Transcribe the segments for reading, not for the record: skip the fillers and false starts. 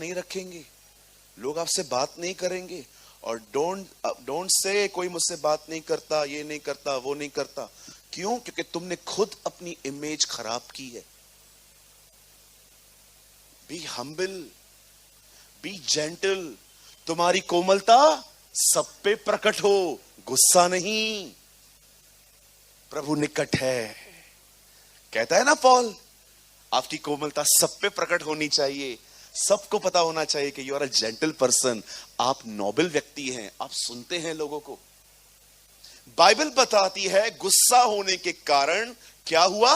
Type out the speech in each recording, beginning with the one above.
नहीं रखेंगे, लोग आपसे बात नहीं करेंगे, और डोंट से कोई मुझसे बात नहीं करता, ये नहीं करता, वो नहीं करता। क्यों? क्योंकि तुमने खुद अपनी इमेज खराब की है। Be humble, B gentle. तुम्हारी कोमलता सब पे प्रकट हो, गुस्सा नहीं। प्रभु निकट है, कहता है ना पॉल, आपकी कोमलता सब पे प्रकट होनी चाहिए। सबको पता होना चाहिए कि you are a gentle person, आप नोबल व्यक्ति हैं, आप सुनते हैं लोगों को। बाइबल बताती है गुस्सा होने के कारण क्या हुआ।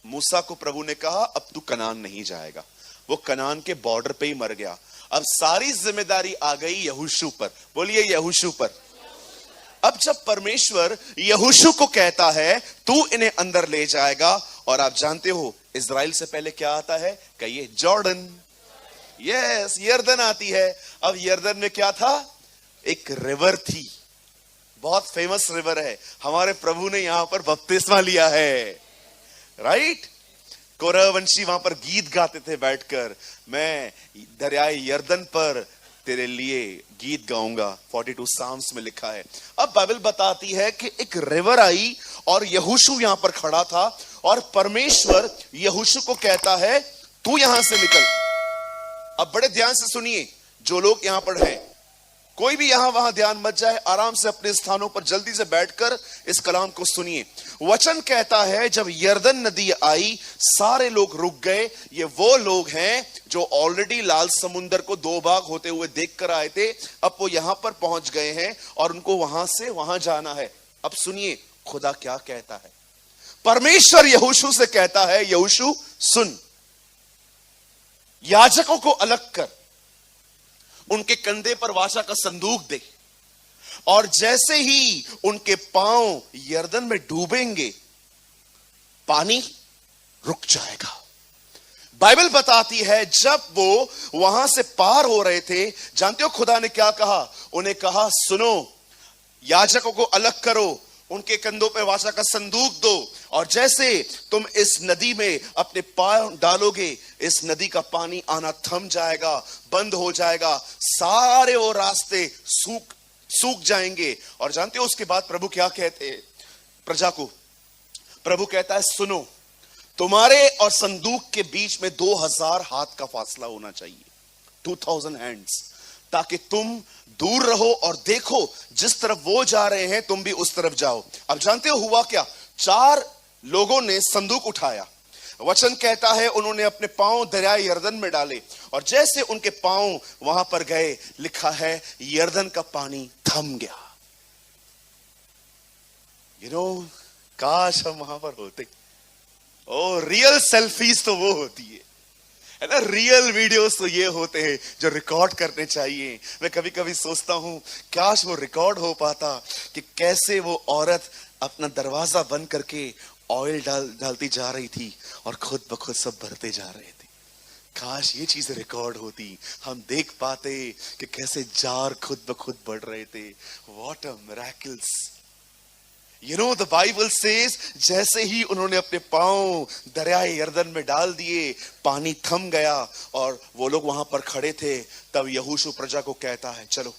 मूसा को प्रभु ने कहा अब तू कनान नहीं जाएगा, वो कनान के बॉर्डर पे ही मर गया। अब सारी जिम्मेदारी आ गई यहोशू पर। बोलिए यहोशू पर। अब जब परमेश्वर यहोशू को कहता है तू इन्हें अंदर ले जाएगा, और आप जानते हो इज़राइल से पहले क्या आता है, कहिए जॉर्डन। यस, यर्दन आती है। अब यर्दन में क्या था, एक रिवर थी, बहुत फेमस रिवर है। हमारे प्रभु ने यहां पर बपतिस्मा लिया है, राइट। कोरहवंशी वहां पर गीत गाते थे बैठकर, मैं दरियाए यर्दन पर तेरे लिए गीत गाऊंगा, 42 साम्स में लिखा है। अब बाइबल बताती है कि एक रिवर आई और यहोशू यहां पर खड़ा था, और परमेश्वर यहोशू को कहता है तू यहां से निकल। अब बड़े ध्यान से सुनिए, जो लोग यहां पर हैं, कोई भी यहां वहां ध्यान मत जाए, आराम से अपने स्थानों पर जल्दी से बैठकर इस कलाम को सुनिए। वचन कहता है जब यर्दन नदी आई सारे लोग रुक गए। ये वो लोग हैं जो ऑलरेडी लाल समुंदर को दो भाग होते हुए देखकर आए थे, अब वो यहां पर पहुंच गए हैं और उनको वहां से वहां जाना है। अब सुनिए खुदा क्या कहता है। परमेश्वर यहोशू से कहता है यहोशू सुन, याजकों को अलग कर, उनके कंधे पर वाचा का संदूक दे, और जैसे ही उनके पांव यर्दन में डूबेंगे पानी रुक जाएगा। बाइबल बताती है जब वो वहां से पार हो रहे थे, जानते हो खुदा ने क्या कहा, उन्हें कहा सुनो, याजकों को अलग करो, उनके कंधों पे वाचा का संदूक दो, और जैसे तुम इस नदी में अपने पांव डालोगे इस नदी का पानी आना थम जाएगा, बंद हो जाएगा, सारे वो रास्ते सूख जाएंगे। और जानते हो उसके बाद प्रभु क्या कहते हैं प्रजा को, प्रभु कहता है सुनो, तुम्हारे और संदूक के बीच में 2000 हाथ का फासला होना चाहिए, 2000 हैंड्स, ताकि तुम दूर रहो और देखो जिस तरफ वो जा रहे हैं तुम भी उस तरफ जाओ। अब जानते हो हुआ क्या, 4 लोगों ने संदूक उठाया। वचन कहता है उन्होंने अपने पांव दरियाए यर्दन में डाले, और जैसे उनके पांव वहां पर गए, लिखा है यर्दन का पानी थम गया। काश हम वहां पर होते। ओ रियल सेल्फीज तो वो होती है ना, रियल वीडियोस तो ये होते हैं जो रिकॉर्ड करने चाहिए। मैं कभी कभी सोचता हूं काश वो रिकॉर्ड हो पाता कि कैसे वो औरत अपना दरवाजा बंद करके ऑयल डालती जा रही थी और खुद ब खुद सब भरते जा रहे थे। काश ये चीजें रिकॉर्ड होती, हम देख पाते कि कैसे जार खुद ब खुद बढ़ रहे थे। What a miracles. the Bible says जैसे ही उन्होंने अपने पांव दरियाए यर्दन में डाल दिए, पानी थम गया और वो लोग वहां पर खड़े थे। तब यहोशू प्रजा को कहता है चलो,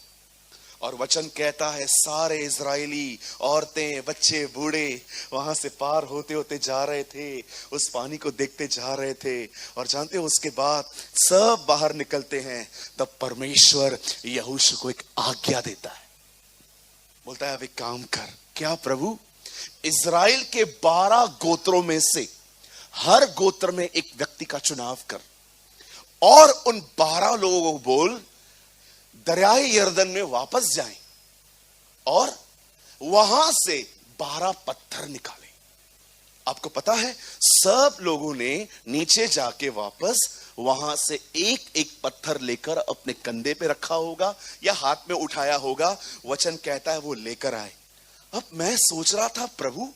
और वचन कहता है सारे इजरायली, औरतें, बच्चे, बूढ़े वहां से पार होते होते जा रहे थे, उस पानी को देखते जा रहे थे। और जानते हो उसके बाद सब बाहर निकलते हैं, तब परमेश्वर यहोशू को एक आज्ञा देता है, बोलता है अब एक काम कर। क्या प्रभु? इज़राइल के 12 गोत्रों में से हर गोत्र में एक व्यक्ति का चुनाव कर, और उन 12 लोगों को बोल दरियाए यर्दन में वापस जाएं और वहां से 12 पत्थर निकालें। आपको पता है सब लोगों ने नीचे जाके वापस वहां से एक एक पत्थर लेकर अपने कंधे पे रखा होगा या हाथ में उठाया होगा। वचन कहता है वो लेकर आए। अब मैं सोच रहा था प्रभु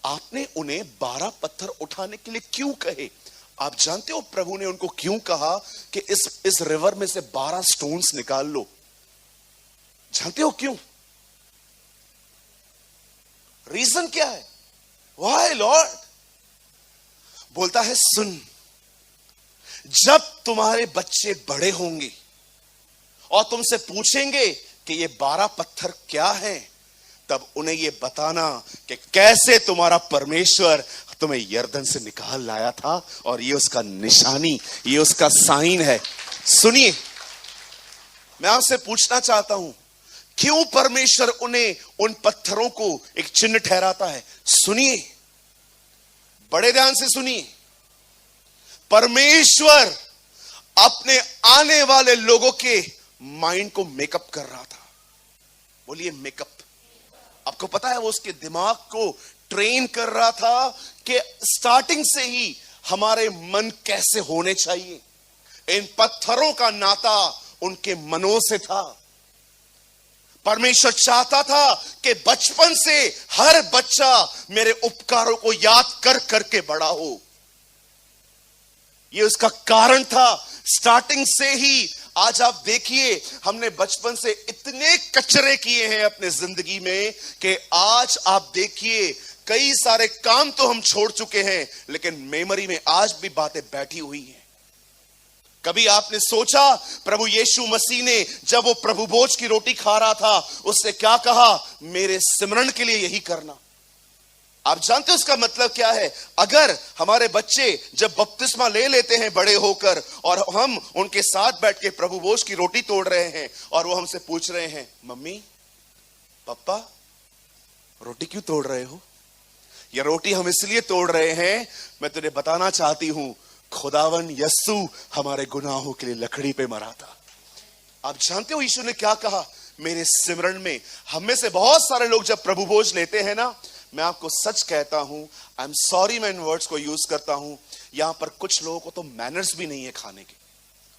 आपने उन्हें 12 पत्थर उठाने के लिए क्यों कहे? आप जानते हो प्रभु ने उनको क्यों कहा कि इस रिवर में से 12 स्टोन्स निकाल लो? जानते हो क्यों? रीजन क्या है? Why Lord? बोलता है सुन, जब तुम्हारे बच्चे बड़े होंगे और तुमसे पूछेंगे कि ये 12 पत्थर क्या हैं, तब उन्हें ये बताना कि कैसे तुम्हारा परमेश्वर तुम्हें यरदन से निकाल लाया था और ये उसका निशानी, ये उसका साइन है। सुनिए, मैं आपसे पूछना चाहता हूं, क्यों परमेश्वर उन्हें, उन पत्थरों को एक चिन्ह ठहराता है? सुनिए, बड़े ध्यान से सुनिए। परमेश्वर अपने आने वाले लोगों के माइंड को मेकअप कर रहा था। बोलिए मेकअप। आपको पता है, वो उसके दिमाग को ट्रेन कर रहा था कि स्टार्टिंग से ही हमारे मन कैसे होने चाहिए। इन पत्थरों का नाता उनके मनों से था। परमेश्वर चाहता था कि बचपन से हर बच्चा मेरे उपकारों को याद कर करके बड़ा हो। यह उसका कारण था। स्टार्टिंग से ही आज आप देखिए, हमने बचपन से इतने कचरे किए हैं अपने जिंदगी में कि आज आप देखिए कई सारे काम तो हम छोड़ चुके हैं, लेकिन मेमोरी में आज भी बातें बैठी हुई हैं। कभी आपने सोचा, प्रभु यीशु मसीह ने जब वो प्रभु भोज की रोटी खा रहा था, उसने क्या कहा? मेरे सिमरन के लिए यही करना। आप जानते हो उसका मतलब क्या है? अगर हमारे बच्चे जब बपतिस्मा ले लेते हैं बड़े होकर, और हम उनके साथ बैठ के प्रभु भोज की रोटी तोड़ रहे हैं, और वो हमसे पूछ रहे हैं, मम्मी पापा रोटी क्यों तोड़ रहे हो? ये रोटी हम इसलिए तोड़ रहे हैं, मैं तुझे बताना चाहती हूं, खुदावन यस्सु हमारे गुनाहों के लिए लकड़ी पे मरा था। आप जानते हो यीशु ने क्या कहा? मेरे सिमरन में। हम में से बहुत सारे लोग जब प्रभु भोज लेते हैं ना, मैं आपको सच कहता हूं, आई एम सॉरी मैं इन वर्ड्स को यूज करता हूं, यहां पर कुछ लोगों को तो मैनर्स भी नहीं है खाने के।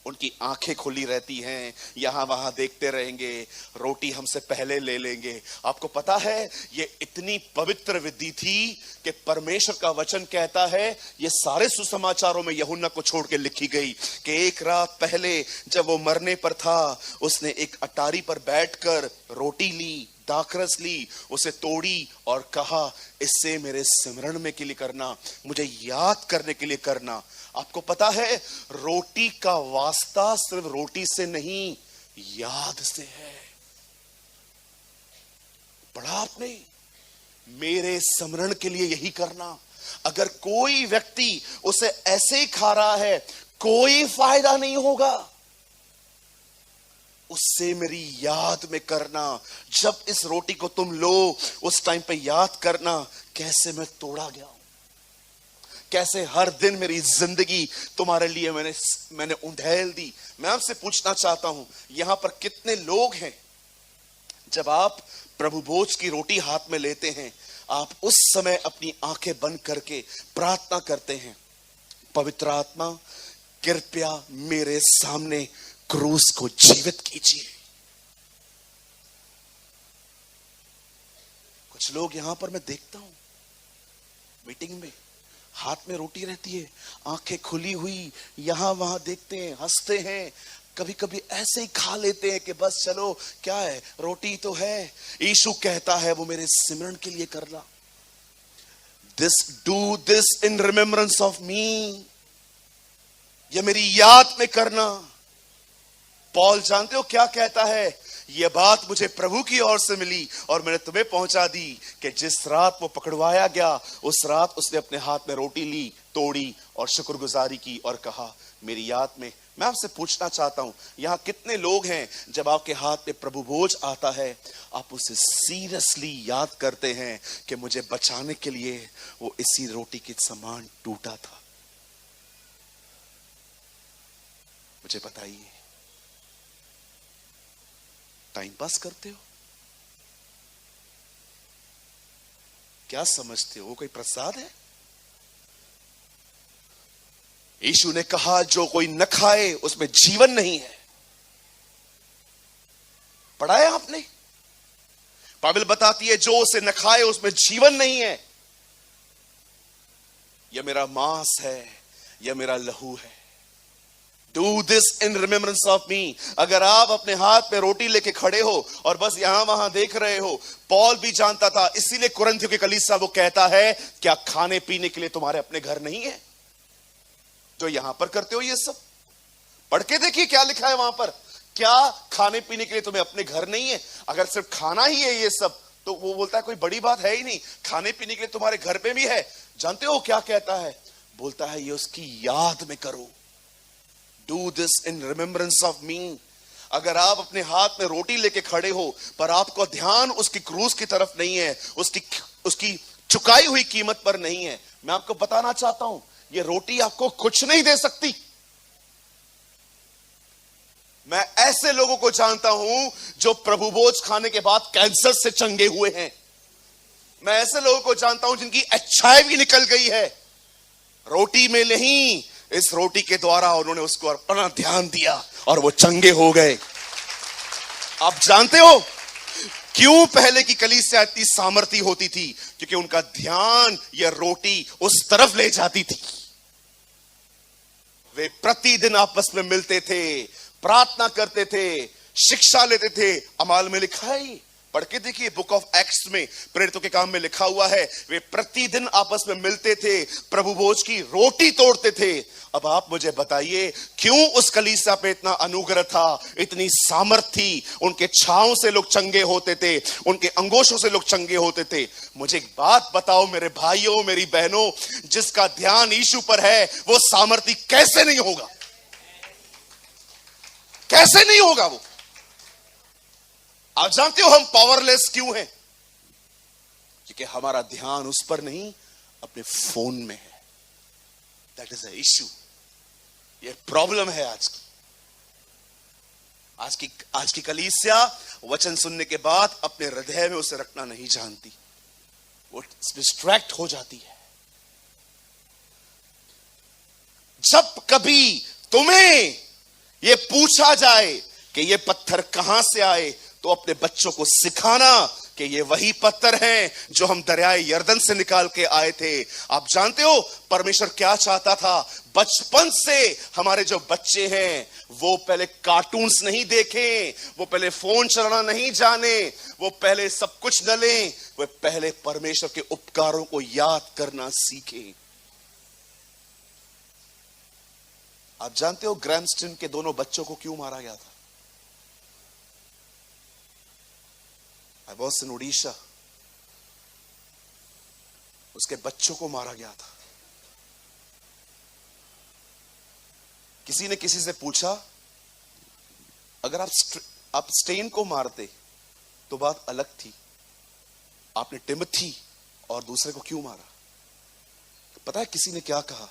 उनकी आंखें खुली रहती हैं, यहां वहां देखते रहेंगे, रोटी हमसे पहले ले लेंगे। आपको पता है ये इतनी पवित्र विधि थी कि परमेश्वर का वचन कहता है, ये सारे सुसमाचारों में यूहन्ना को छोड़ के लिखी गई कि एक रात पहले जब वो मरने पर था, उसने एक अटारी पर बैठकर रोटी ली, दाखरस ली, उसे तोड़ी और कहा, इससे मेरे सिमरन में के लिए करना, मुझे याद करने के लिए करना। आपको पता है रोटी का वास्ता सिर्फ रोटी से नहीं, याद से है। पढ़ा आपने? मेरे सिमरन के लिए यही करना। अगर कोई व्यक्ति उसे ऐसे ही खा रहा है, कोई फायदा नहीं होगा। उससे मेरी याद में करना। जब इस रोटी को तुम लो, उस टाइम पे याद करना कैसे मैं तोड़ा गया हूं, कैसे हर दिन मेरी जिंदगी तुम्हारे लिए मैंने उंडेल दी। मैं आपसे पूछना चाहता हूं, यहां पर कितने लोग हैं, जब आप प्रभु भोज की रोटी हाथ में लेते हैं, आप उस समय अपनी आंखें बंद करके प्रार्थना करते हैं, पवित्र आत्मा कृपया मेरे सामने क्रूस को जीवित कीजिए। कुछ लोग यहां पर मैं देखता हूं मीटिंग में, हाथ में रोटी रहती है, आंखें खुली हुई, यहां वहां देखते हैं, हंसते हैं, कभी कभी ऐसे ही खा लेते हैं कि बस चलो क्या है, रोटी तो है। यीशु कहता है वो मेरे सिमरन के लिए करना। Do this in remembrance of me, ये मेरी याद में करना। पॉल जानते हो क्या कहता है? यह बात मुझे प्रभु की ओर से मिली और मैंने तुम्हें पहुंचा दी कि जिस रात वो पकड़वाया गया, उस रात उसने अपने हाथ में रोटी ली, तोड़ी और शुक्रगुजारी की और कहा मेरी याद में। मैं आपसे पूछना चाहता हूं, यहां कितने लोग हैं जब आपके हाथ में प्रभु भोज आता है, आप उसे सीरियसली याद करते हैं कि मुझे बचाने के लिए वो इसी रोटी के समान टूटा था? मुझे बताइए, टाइम पास करते हो? क्या समझते हो कोई प्रसाद है? यीशु ने कहा जो कोई न खाए उसमें जीवन नहीं है। पढ़ा है आपने? बाइबल बताती है जो उसे न खाए उसमें जीवन नहीं है। यह मेरा मांस है, यह मेरा लहू है। Do this in remembrance of me. अगर आप अपने हाथ में रोटी लेके खड़े हो और बस यहां वहां देख रहे हो, पॉल भी जानता था, इसीलिए कुरिन्थियों के कलीसिया वो कहता है क्या खाने पीने के लिए तुम्हारे अपने घर नहीं है? जो यहां पर करते हो ये सब। पढ़ के देखिए क्या लिखा है वहां पर। क्या खाने पीने के लिए तुम्हें अपने घर नहीं है? अगर सिर्फ खाना ही है ये सब तो वो बोलता है कोई बड़ी बात है ही नहीं, खाने पीने के लिए तुम्हारे घर पे भी है। जानते हो क्या कहता है? बोलता है ये उसकी याद में करो। Do this in remembrance of me. अगर आप अपने हाथ में रोटी लेके खड़े हो पर आपका ध्यान उसकी क्रूस की तरफ नहीं है, उसकी चुकाई हुई कीमत पर नहीं है, मैं आपको बताना चाहता हूं ये रोटी आपको कुछ नहीं दे सकती। मैं ऐसे लोगों को जानता हूं जो प्रभु भोज खाने के बाद कैंसर से चंगे हुए हैं। मैं ऐसे लोगों को जानता हूं जिनकी अच्छाई भी निकल गई है। रोटी में नहीं, इस रोटी के द्वारा उन्होंने उसको अपना ध्यान दिया और वो चंगे हो गए। आप जानते हो क्यों पहले की कलीसिया इतनी सामर्थी होती थी? क्योंकि उनका ध्यान यह रोटी उस तरफ ले जाती थी। वे प्रतिदिन आपस में मिलते थे, प्रार्थना करते थे, शिक्षा लेते थे। अमाल में लिखा है, पढ़ के देखिए, बुक ऑफ एक्ट्स में, प्रेरितों के काम में लिखा हुआ है, वे प्रतिदिन आपस में मिलते थे, प्रभु भोज की रोटी तोड़ते थे। अब आप मुझे बताइए क्यों उस कलीसिया पे इतना अनुग्रह था, इतनी सामर्थ थी? उनके छांव से लोग चंगे होते थे, उनके अंगोशों से लोग चंगे होते थे। मुझे एक बात बताओ मेरे भाइयों, मेरी बहनों, जिसका ध्यान यीशु पर है वो सामर्थी कैसे नहीं होगा? कैसे नहीं होगा वो? आप जानते हो हम पावरलेस क्यों हैं? क्योंकि हमारा ध्यान उस पर नहीं, अपने फोन में है। That is a issue. ये प्रॉब्लम है आज की कलीसिया वचन सुनने के बाद अपने हृदय में उसे रखना नहीं जानती, वो डिस्ट्रैक्ट हो जाती है। जब कभी तुम्हें ये पूछा जाए कि ये पत्थर कहां से आए, तो अपने बच्चों को सिखाना कि ये वही पत्थर हैं जो हम दरियाए यर्दन से निकाल के आए थे। आप जानते हो परमेश्वर क्या चाहता था? बचपन से हमारे जो बच्चे हैं वो पहले कार्टून्स नहीं देखें, वो पहले फोन चलाना नहीं जाने, वो पहले सब कुछ न लें, वो पहले परमेश्वर के उपकारों को याद करना सीखें। आप जानते हो ग्रैमस्टन के दोनों बच्चों को क्यों मारा गया था? I was in Orissa. उसके बच्चों को मारा गया था। किसी ने किसी से पूछा अगर आप स्टेन को मारते तो बात अलग थी, आपने टिमोथी और दूसरे को क्यों मारा? पता है किसी ने क्या कहा?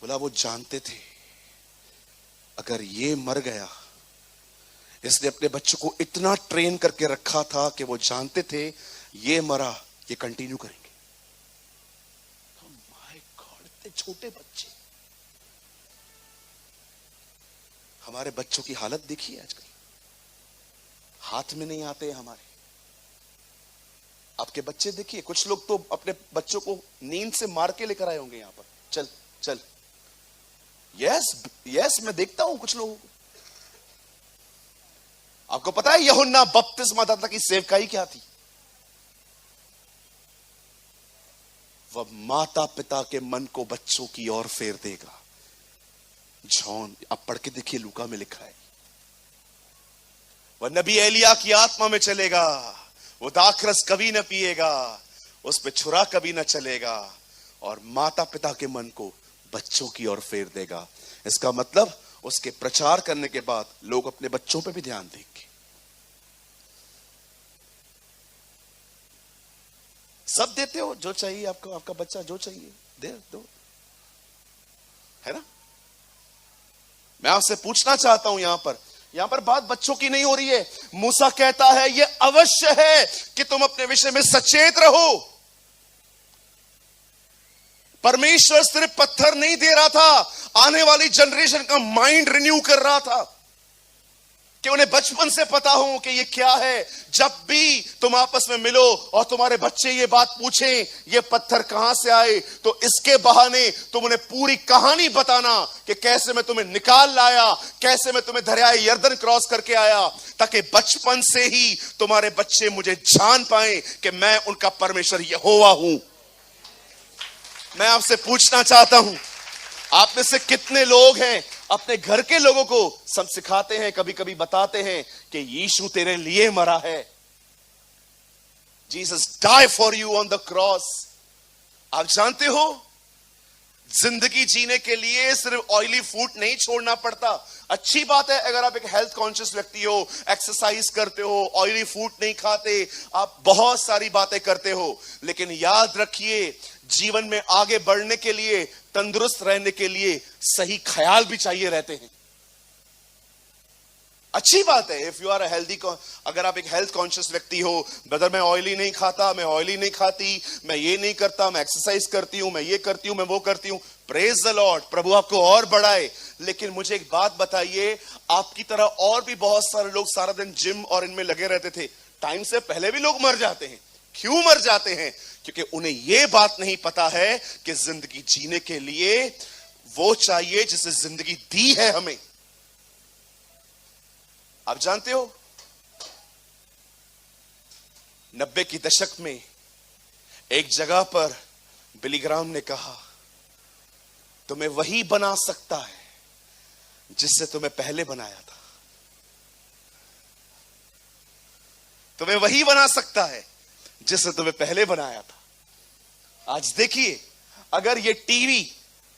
बोला वो जानते थे अगर ये मर गया, इसने अपने बच्चों को इतना ट्रेन करके रखा था कि वो जानते थे ये मरा ये कंटिन्यू करेंगे। माय गॉड, इतने छोटे बच्चे। हमारे बच्चों की हालत देखिए आजकल, हाथ में नहीं आते हमारे। आपके बच्चे देखिए, कुछ लोग तो अपने बच्चों को नींद से मार के लेकर आए होंगे यहां पर। चल चल, यस मैं देखता हूं कुछ लोगों को। आपको पता है यूहन्ना बपतिस्मा दाता की सेवकाई क्या थी? वह माता पिता के मन को बच्चों की ओर फेर देगा। जॉन, आप पढ़ के देखिए, लूका में लिखा है। वह नबी एलिया की आत्मा में चलेगा, वो दाखरस कभी न पिएगा, उस पे छुरा कभी न चलेगा, और माता पिता के मन को बच्चों की ओर फेर देगा। इसका मतलब उसके प्रचार करने के बाद लोग अपने बच्चों पे भी ध्यान देंगे। सब देते हो जो चाहिए आपको, आपका बच्चा जो चाहिए दे दो, है ना? मैं आपसे पूछना चाहता हूं, यहां पर बात बच्चों की नहीं हो रही है। मूसा कहता है यह अवश्य है कि तुम अपने विषय में सचेत रहो। परमेश्वर सिर्फ पत्थर नहीं दे रहा था, आने वाली जनरेशन का माइंड रिन्यू कर रहा था कि उन्हें बचपन से पता हो कि ये क्या है। जब भी तुम आपस में मिलो और तुम्हारे बच्चे ये बात पूछें ये पत्थर कहां से आए, तो इसके बहाने तुम उन्हें पूरी कहानी बताना कि कैसे मैं तुम्हें निकाल लाया, कैसे मैं तुम्हें दरियाए यर्दन क्रॉस करके आया, ताकि बचपन से ही तुम्हारे बच्चे मुझे जान पाए कि मैं उनका परमेश्वर यहोवा हूं। मैं आपसे पूछना चाहता हूं, आप में से कितने लोग हैं अपने घर के लोगों को सब सिखाते हैं, कभी कभी बताते हैं कि यीशु तेरे लिए मरा है, Jesus die for you on the cross. आप जानते हो, जिंदगी जीने के लिए सिर्फ ऑयली फूड नहीं छोड़ना पड़ता। अच्छी बात है अगर आप एक हेल्थ कॉन्शियस व्यक्ति हो, एक्सरसाइज करते हो, ऑयली फूड नहीं खाते, आप बहुत सारी बातें करते हो, लेकिन याद रखिए जीवन में आगे बढ़ने के लिए, तंदुरुस्त रहने के लिए सही ख्याल भी चाहिए रहते हैं। अच्छी बात है if you are a healthy, अगर आप एक हेल्थ कॉन्शियस व्यक्ति हो, ब्रदर मैं ऑयली नहीं खाता, मैं ऑयली नहीं खाती, मैं ये नहीं करता, मैं एक्सरसाइज करती हूं, मैं ये करती हूं, मैं वो करती हूं, प्रेज द लॉर्ड, प्रभु आपको और बढ़ाए। लेकिन मुझे एक बात बताइए, आपकी तरह और भी बहुत सारे लोग सारा दिन जिम और इनमें लगे रहते थे, टाइम से पहले भी लोग मर जाते हैं। क्यों मर जाते हैं? क्योंकि उन्हें यह बात नहीं पता है कि जिंदगी जीने के लिए वो चाहिए जिसे जिंदगी दी है हमें। आप जानते हो 90 की दशक में एक जगह पर बिली ग्राहम ने कहा, तुम्हें वही बना सकता है जिससे तुम्हें पहले बनाया था। तुम्हें वही बना सकता है जिससे तुम्हें पहले बनाया था। आज देखिए, अगर ये टीवी,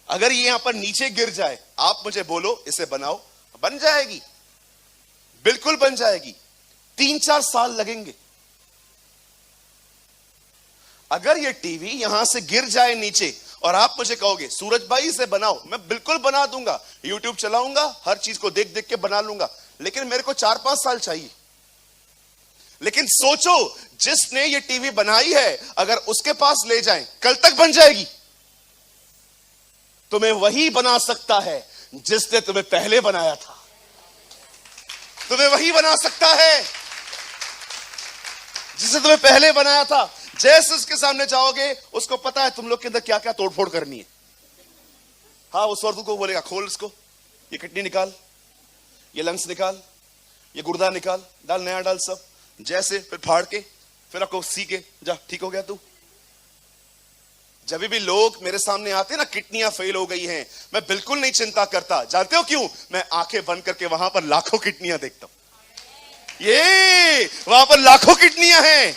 अगर ये यहां पर नीचे गिर जाए, आप मुझे बोलो इसे बनाओ, बन जाएगी, बिल्कुल बन जाएगी। 3-4 साल लगेंगे। अगर ये टीवी यहां से गिर जाए नीचे और आप मुझे कहोगे सूरज भाई इसे बनाओ, मैं बिल्कुल बना दूंगा, यूट्यूब चलाऊंगा, हर चीज को देख देख के बना लूंगा, लेकिन मेरे को 4-5 साल चाहिए। लेकिन सोचो, जिसने ये टीवी बनाई है अगर उसके पास ले जाएं, कल तक बन जाएगी। तुम्हें वही बना सकता है जिसने तुम्हें पहले बनाया था। तुम्हें वही बना सकता है जिसे तुम्हें पहले बनाया था। जैसे उसके सामने जाओगे, उसको पता है तुम लोग के अंदर क्या क्या तोड़फोड़ करनी है। हाँ, उस वर्द को बोलेगा खोल इसको, ये किडनी निकाल, ये लंग्स निकाल, ये गुर्दा निकाल, डाल नया डाल, सब जैसे, फिर फाड़ के, फिर आपको सी के जा, ठीक हो गया तू। जब भी लोग मेरे सामने आते हैं ना, किडनियां फेल हो गई हैं, मैं बिल्कुल नहीं चिंता करता। जानते हो क्यों? मैं आंखें बंद करके वहां पर लाखों किडनियां देखता हूं। ये वहां पर लाखों किडनियां हैं।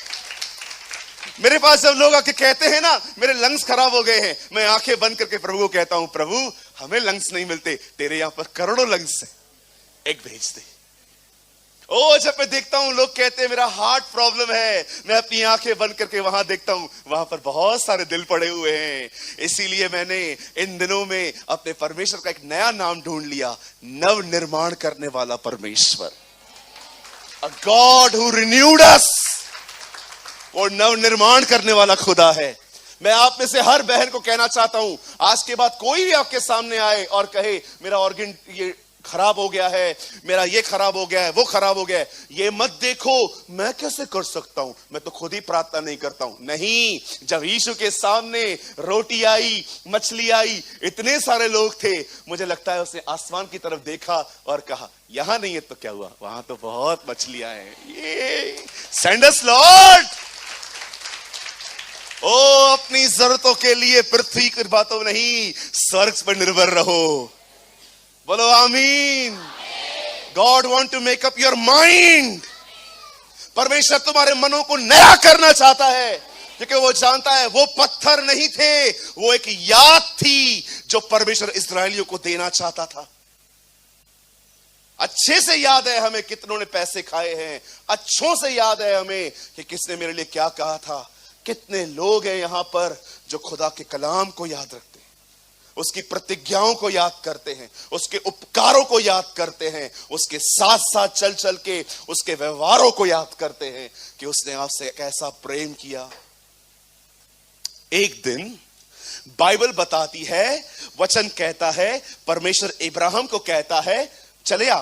मेरे पास जब लोग आके कहते हैं ना मेरे लंग्स खराब हो गए हैं, मैं आंखें बंद करके प्रभु को कहता हूं, प्रभु हमें लंग्स नहीं मिलते, तेरे यहां पर करोड़ों लंग्स हैं, एक भेज दे। ओ, जब मैं देखता हूं लोग कहते हैं मेरा हार्ट प्रॉब्लम है, मैं अपनी आंखें बंद करके वहां देखता हूं, वहां पर बहुत सारे दिल पड़े हुए हैं। इसीलिए मैंने इन दिनों में अपने परमेश्वर का एक नया नाम ढूंढ लिया, नव निर्माण करने वाला परमेश्वर। अ गॉड हु रिन्यूड अस। वो नव निर्माण करने वाला खुदा है। मैं आप में से हर बहन को कहना चाहता हूं, आज के बाद कोई भी आपके सामने आए और कहे मेरा ऑर्गन ये खराब हो गया है, मेरा ये खराब हो गया है, वो खराब हो गया है, ये मत देखो मैं कैसे कर सकता हूं, मैं तो खुद ही प्रार्थना नहीं करता हूं। नहीं, जब यीशु के सामने रोटी आई, मछली आई, इतने सारे लोग थे, मुझे लगता है उसने आसमान की तरफ देखा और कहा यहां नहीं है तो क्या हुआ, वहां तो बहुत मछलियां हैं, ये सेंड अस लॉर्ड। ओ, अपनी जरूरतों के लिए पृथ्वी की बातों नहीं, स्वर्ग पर निर्भर रहो। बोलो आमीन। God want to make up your mind. परमेश्वर तुम्हारे मनों को नया करना चाहता है, क्योंकि वो जानता है वो पत्थर नहीं थे, वो एक याद थी जो परमेश्वर इस्राएलियों को देना चाहता था। अच्छे से याद है हमें कितनों ने पैसे खाए हैं, अच्छों से याद है हमें कि किसने मेरे लिए क्या कहा था। कितने लोग हैं यहां पर जो खुदा के कलाम को याद रखते हैं, उसकी प्रतिज्ञाओं को याद करते हैं, उसके उपकारों को याद करते हैं, उसके साथ साथ चल चल के उसके व्यवहारों को याद करते हैं कि उसने आपसे कैसा प्रेम किया। एक दिन बाइबल बताती है, वचन कहता है, परमेश्वर इब्राहिम को कहता है चले आ,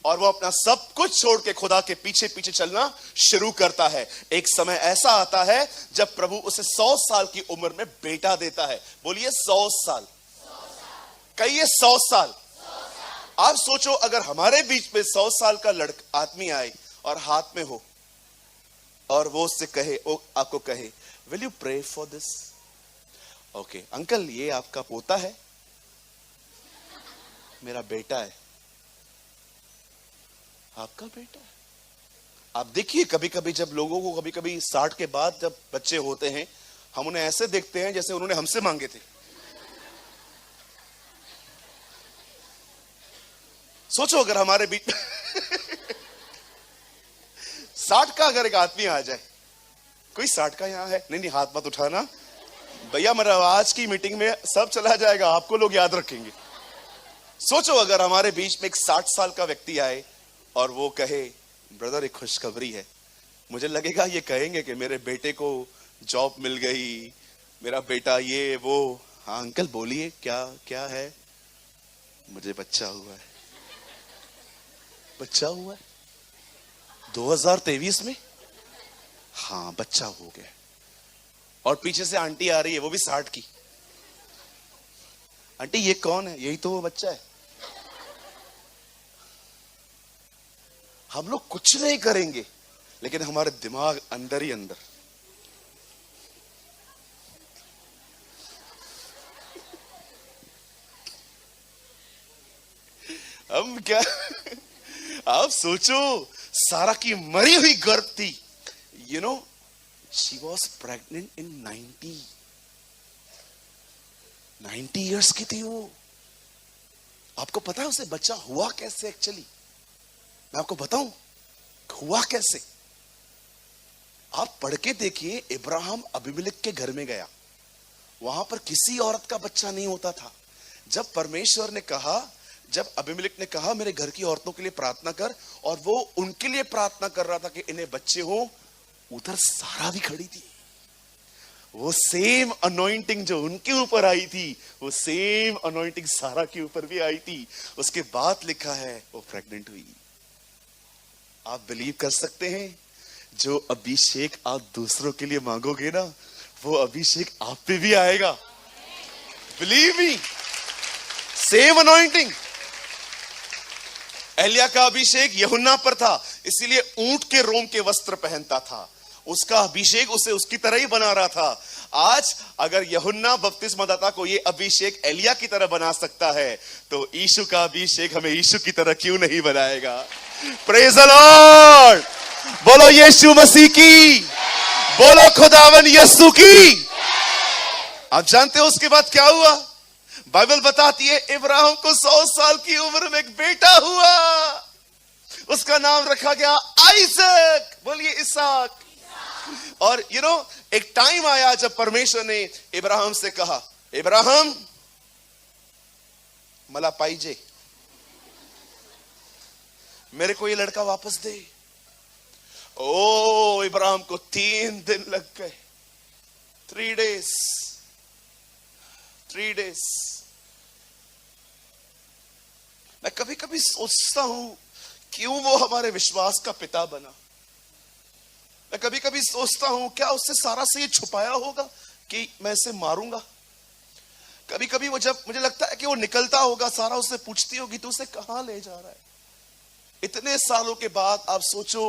और वो अपना सब कुछ छोड़ के खुदा के पीछे पीछे चलना शुरू करता है। एक समय ऐसा आता है जब प्रभु उसे 100 साल की उम्र में बेटा देता है। बोलिए 100 साल, कहिए 100 साल। आप सोचो अगर हमारे बीच में 100 साल का लड़का आदमी आए और हाथ में हो और वो उससे कहे, वो आपको कहे will you pray for this, okay uncle, ये आपका पोता है? मेरा बेटा है। आपका बेटा है? आप देखिए, कभी कभी जब लोगों को कभी कभी 60 के बाद जब बच्चे होते हैं, हम उन्हें ऐसे देखते हैं जैसे उन्होंने हमसे मांगे थे। सोचो अगर हमारे बीच 60 का अगर एक आदमी आ जाए। कोई 60 का यहां है? नहीं, हाथ मत उठाना भैया, मेरा आज की मीटिंग में सब चला जाएगा, आपको लोग याद रखेंगे। सोचो अगर हमारे बीच में एक 60 साल का व्यक्ति आए और वो कहे, ब्रदर एक खुशखबरी है। मुझे लगेगा ये कहेंगे कि मेरे बेटे को जॉब मिल गई, मेरा बेटा ये वो। हाँ अंकल बोलिए, क्या क्या है? मुझे बच्चा हुआ है। बच्चा हुआ है 2023 में? हाँ बच्चा हो गया। और पीछे से आंटी आ रही है, वो भी 60 की। आंटी ये कौन है? यही तो वो बच्चा है। हम लोग कुछ नहीं करेंगे, लेकिन हमारे दिमाग अंदर ही अंदर हम क्या आप सोचो, सारा की मरी हुई गर्भ थी। You know, she was pregnant in 90 years की थी वो। आपको पता है उसे बच्चा हुआ कैसे? एक्चुअली मैं आपको बताऊं हुआ कैसे। आप पढ़ के देखिए, इब्राहिम अबीमेलेक के घर में गया, वहां पर किसी औरत का बच्चा नहीं होता था। जब परमेश्वर ने कहा, जब अबीमेलेक ने कहा मेरे घर की औरतों के लिए प्रार्थना कर, और वो उनके लिए प्रार्थना कर रहा था कि इन्हें बच्चे हो, उधर सारा भी खड़ी थी। वो सेम अनॉइंटिंग जो उनके ऊपर आई थी, वो सेम अनॉइंटिंग सारा के ऊपर भी आई थी। उसके बाद लिखा है वो प्रेग्नेंट हुई। आप बिलीव कर सकते हैं, जो अभिषेक आप दूसरों के लिए मांगोगे ना, वो अभिषेक आप पे भी आएगा। Believe me, same anointing. एलिया का अभिषेक यूहन्ना पर था, इसीलिए ऊंट के रोम के वस्त्र पहनता था। उसका अभिषेक उसे उसकी तरह ही बना रहा था। आज अगर यूहन्ना बपतिस्मादाता को ये अभिषेक एलिया की तरह बना सकता है, तो यीशु का अभिषेक हमें यीशु की तरह क्यों नहीं बनाएगा? Praise the Lord. बोलो यीशु मसीह की, बोलो खुदावन यीशु की। आप जानते हो उसके बाद क्या हुआ? बाइबल बताती है इब्राहिम को 100 साल की उम्र में एक बेटा हुआ। उसका नाम रखा गया आइजक। बोलिए इसहाक। और एक टाइम आया जब परमेश्वर ने इब्राहिम से कहा, इब्राहिम मला पाइजे, मेरे को ये लड़का वापस दे। ओ इब्राहिम को 3 दिन लग गए। 3 डेज। मैं कभी कभी सोचता हूं क्यों वो हमारे विश्वास का पिता बना। मैं कभी कभी सोचता हूं क्या उससे सारा से ये छुपाया होगा कि मैं इसे मारूंगा। कभी कभी वो, जब मुझे लगता है कि वो निकलता होगा, सारा उससे पूछती होगी तू उसे कहां ले जा रहा है। इतने सालों के बाद आप सोचो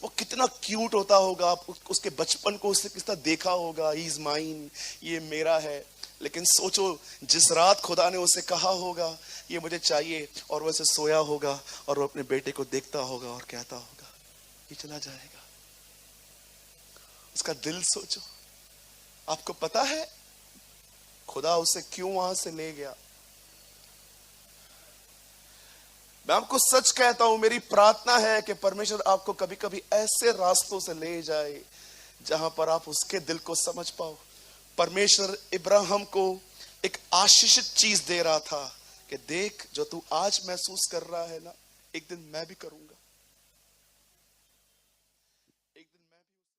वो कितना क्यूट होता होगा। आप उसके बचपन को उससे किस तरह देखा होगा, ही इज माइन, ये मेरा है। लेकिन सोचो जिस रात खुदा ने उसे कहा होगा ये मुझे चाहिए, और वैसे सोया होगा और वो अपने बेटे को देखता होगा और कहता होगा ये चला जाएगा। उसका दिल सोचो। आपको पता है खुदा उसे क्यों वहां से ले गया? मैं आपको सच कहता हूं, मेरी प्रार्थना है कि परमेश्वर आपको कभी कभी ऐसे रास्तों से ले जाए जहां पर आप उसके दिल को समझ पाओ। परमेश्वर इब्राहिम को एक आशीषित चीज दे रहा था कि देख, जो तू आज महसूस कर रहा है ना, एक दिन मैं भी करूंगा।